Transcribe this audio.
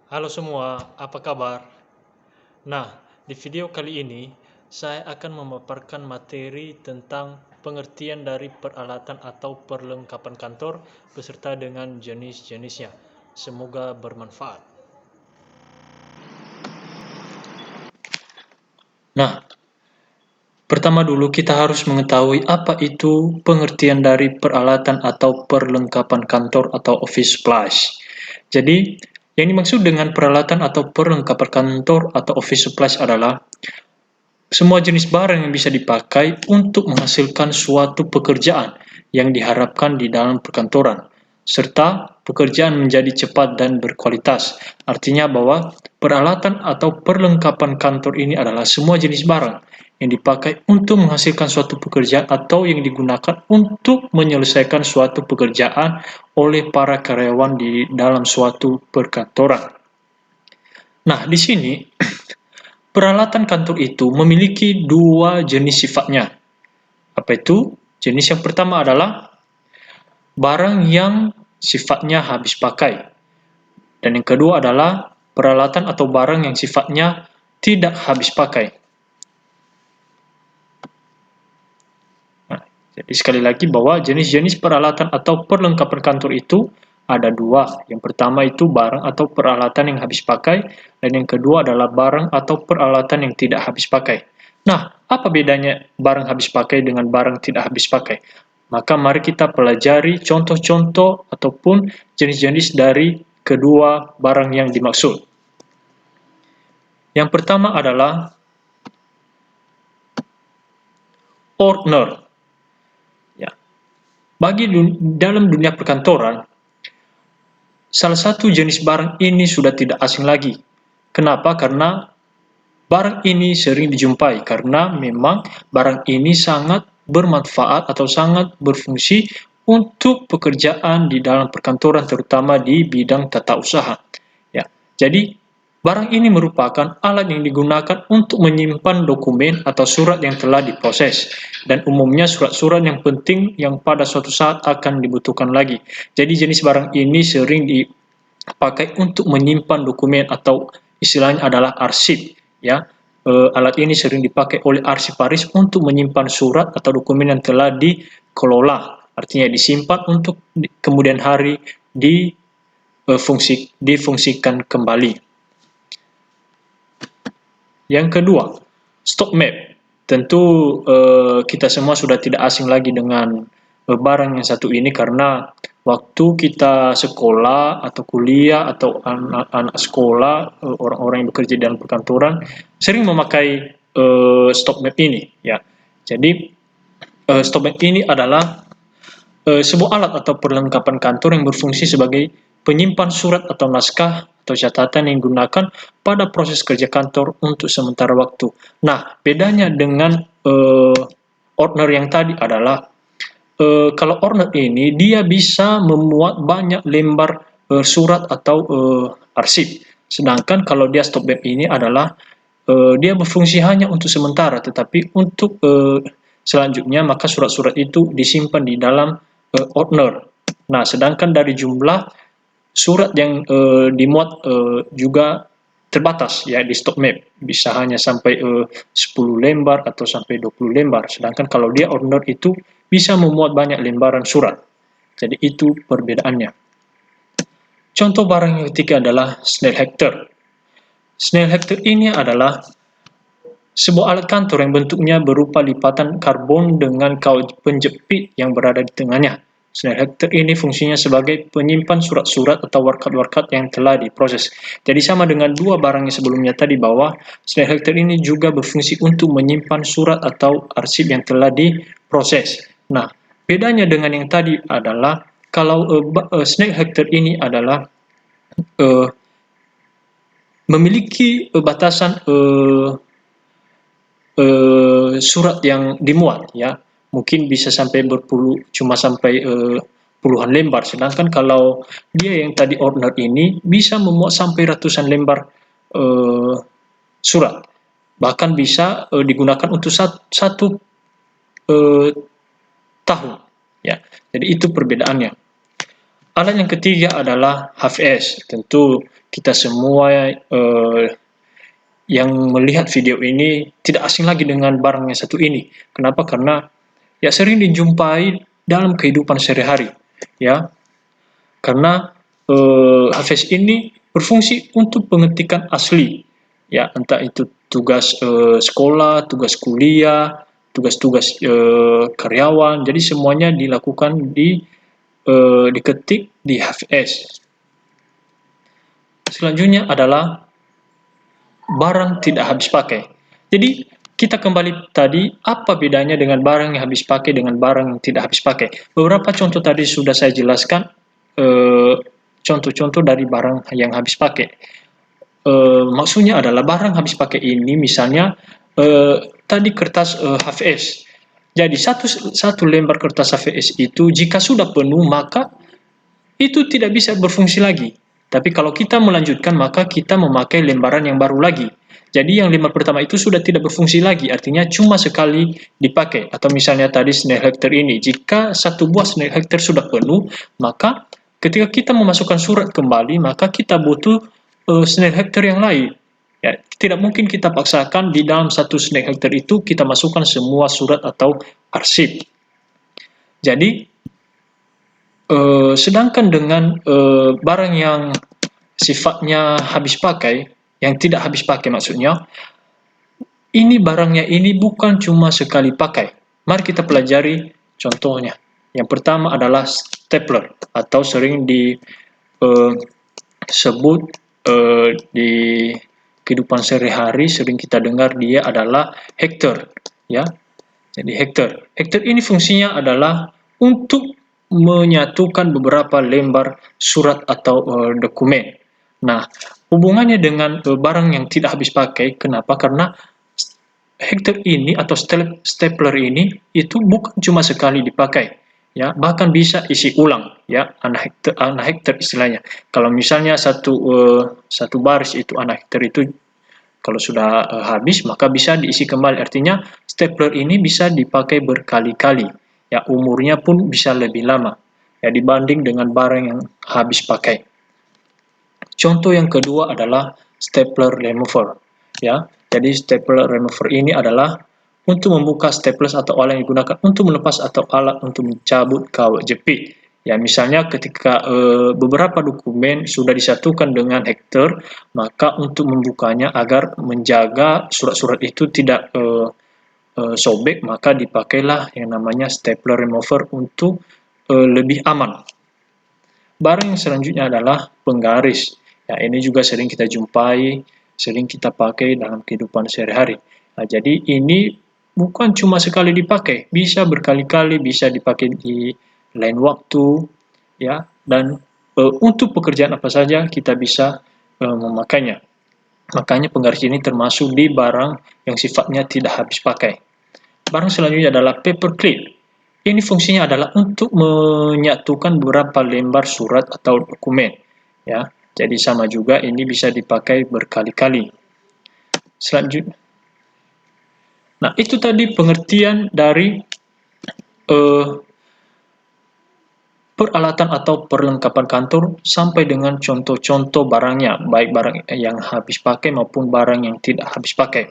Halo semua, apa kabar? Nah, di video kali ini saya akan memaparkan materi tentang pengertian dari peralatan atau perlengkapan kantor beserta dengan jenis-jenisnya. Semoga bermanfaat. Nah, pertama dulu kita harus mengetahui apa itu pengertian dari peralatan atau perlengkapan kantor atau office supplies. Jadi, yang dimaksud dengan peralatan atau perlengkapan kantor atau office supplies adalah semua jenis barang yang bisa dipakai untuk menghasilkan suatu pekerjaan yang diharapkan di dalam perkantoran, serta pekerjaan menjadi cepat dan berkualitas. Artinya bahwa peralatan atau perlengkapan kantor ini adalah semua jenis barang yang dipakai untuk menghasilkan suatu pekerjaan atau yang digunakan untuk menyelesaikan suatu pekerjaan oleh para karyawan di dalam suatu perkantoran. Nah, di sini peralatan kantor itu memiliki dua jenis sifatnya. Apa itu? Jenis yang pertama adalah barang yang sifatnya habis pakai. Dan yang kedua adalah peralatan atau barang yang sifatnya tidak habis pakai. Nah, jadi sekali lagi bahwa jenis-jenis peralatan atau perlengkapan kantor itu ada dua. Yang pertama itu barang atau peralatan yang habis pakai, dan yang kedua adalah barang atau peralatan yang tidak habis pakai. Nah, apa bedanya barang habis pakai dengan barang tidak habis pakai? Maka mari kita pelajari contoh-contoh ataupun jenis-jenis dari kedua barang yang dimaksud. Yang pertama adalah ordner. Ya. Dalam dunia perkantoran, salah satu jenis barang ini sudah tidak asing lagi. Kenapa? Karena barang ini sering dijumpai karena memang barang ini sangat bermanfaat atau sangat berfungsi untuk pekerjaan di dalam perkantoran, terutama di bidang tata usaha. Ya, jadi barang ini merupakan alat yang digunakan untuk menyimpan dokumen atau surat yang telah diproses, dan umumnya surat-surat yang penting yang pada suatu saat akan dibutuhkan lagi. Jadi jenis barang ini sering dipakai untuk menyimpan dokumen atau istilahnya adalah arsip. Ya, alat ini sering dipakai oleh arsiparis untuk menyimpan surat atau dokumen yang telah dikelola, artinya disimpan untuk kemudian hari difungsikan kembali. Yang kedua, stock map. Tentu kita semua sudah tidak asing lagi dengan barang yang satu ini karena waktu kita sekolah atau kuliah atau anak-anak sekolah, orang-orang yang bekerja dalam perkantoran sering memakai stock map ini. Ya, jadi stock map ini adalah sebuah alat atau perlengkapan kantor yang berfungsi sebagai penyimpan surat atau naskah atau catatan yang digunakan pada proses kerja kantor untuk sementara waktu. Nah, bedanya dengan ordner yang tadi adalah kalau ordner ini dia bisa memuat banyak lembar surat atau arsip. Sedangkan kalau dia stop map ini adalah dia berfungsi hanya untuk sementara, tetapi untuk selanjutnya maka surat-surat itu disimpan di dalam ordner. Nah, sedangkan dari jumlah surat yang dimuat juga terbatas ya di stock map, bisa hanya sampai 10 lembar atau sampai 20 lembar. Sedangkan kalau dia ordner itu bisa memuat banyak lembaran surat. Jadi itu perbedaannya. Contoh barang yang ketiga adalah snail hector. Snail hector ini adalah sebuah alat kantor yang bentuknya berupa lipatan karbon dengan kawat penjepit yang berada di tengahnya. Snail hector ini fungsinya sebagai penyimpan surat-surat atau warkat-warkat yang telah diproses. Jadi sama dengan dua barang yang sebelumnya tadi, bahwa snail hector ini juga berfungsi untuk menyimpan surat atau arsip yang telah diproses. Nah, bedanya dengan yang tadi adalah kalau snail hector ini adalah uh, memiliki batasan surat yang dimuat, ya mungkin bisa sampai cuma sampai puluhan lembar, sedangkan kalau dia yang tadi ordner ini bisa memuat sampai ratusan lembar surat, bahkan bisa digunakan untuk satu tahun, ya. Jadi itu perbedaannya. Alat yang ketiga adalah HVS. Tentu kita semua yang melihat video ini tidak asing lagi dengan barang yang satu ini. Kenapa? Karena ya sering dijumpai dalam kehidupan sehari-hari. Ya, karena HVS ini berfungsi untuk pengetikan asli. Ya, entah itu tugas sekolah, tugas kuliah, tugas-tugas karyawan. Jadi semuanya dilakukan diketik di HVS. Selanjutnya adalah barang tidak habis pakai. Jadi kita kembali tadi, apa bedanya dengan barang yang habis pakai dengan barang yang tidak habis pakai? Beberapa contoh tadi sudah saya jelaskan, contoh-contoh dari barang yang habis pakai. Maksudnya adalah barang habis pakai ini, misalnya tadi kertas HVS. Jadi satu lembar kertas HVS itu jika sudah penuh maka itu tidak bisa berfungsi lagi. Tapi kalau kita melanjutkan, maka kita memakai lembaran yang baru lagi. Jadi yang lembar pertama itu sudah tidak berfungsi lagi, artinya cuma sekali dipakai. Atau misalnya tadi snail hector ini, jika satu buah snail hector sudah penuh, maka ketika kita memasukkan surat kembali, maka kita butuh snail hector yang lain. Ya, tidak mungkin kita paksakan di dalam satu snail hector itu kita masukkan semua surat atau arsip. Jadi sedangkan dengan barang yang sifatnya habis pakai, yang tidak habis pakai maksudnya, ini barangnya ini bukan cuma sekali pakai. Mari kita pelajari contohnya. Yang pertama adalah stapler atau sering disebut di kehidupan sehari-hari sering kita dengar dia adalah hector, ya. Jadi hector. Hector ini fungsinya adalah untuk menyatukan beberapa lembar surat atau dokumen. Nah, hubungannya dengan barang yang tidak habis pakai, kenapa? Karena hector ini atau stapler ini itu bukan cuma sekali dipakai, ya, bahkan bisa isi ulang, ya, anak hector istilahnya. Kalau misalnya satu baris itu anak hector itu kalau sudah habis maka bisa diisi kembali. Artinya stapler ini bisa dipakai berkali-kali. Ya, umurnya pun bisa lebih lama ya dibanding dengan barang yang habis pakai. Contoh yang kedua adalah stapler remover. Ya, jadi stapler remover ini adalah untuk membuka staples atau alat yang digunakan untuk melepas atau alat untuk mencabut kawat jepit. Ya, misalnya ketika beberapa dokumen sudah disatukan dengan hector, maka untuk membukanya agar menjaga surat-surat itu tidak sobek, maka dipakailah yang namanya stapler remover untuk lebih aman. Barang yang selanjutnya adalah penggaris. Ya, ini juga sering kita jumpai, sering kita pakai dalam kehidupan sehari-hari. Nah, jadi ini bukan cuma sekali dipakai, bisa berkali-kali, bisa dipakai di lain waktu, ya. Dan untuk pekerjaan apa saja kita bisa memakainya. Makanya penggaris ini termasuk di barang yang sifatnya tidak habis pakai. Barang selanjutnya adalah paperclip. Ini fungsinya adalah untuk menyatukan beberapa lembar surat atau dokumen. Ya, jadi sama juga ini bisa dipakai berkali-kali. Selanjutnya, nah itu tadi pengertian dari peralatan atau perlengkapan kantor sampai dengan contoh-contoh barangnya, baik barang yang habis pakai maupun barang yang tidak habis pakai.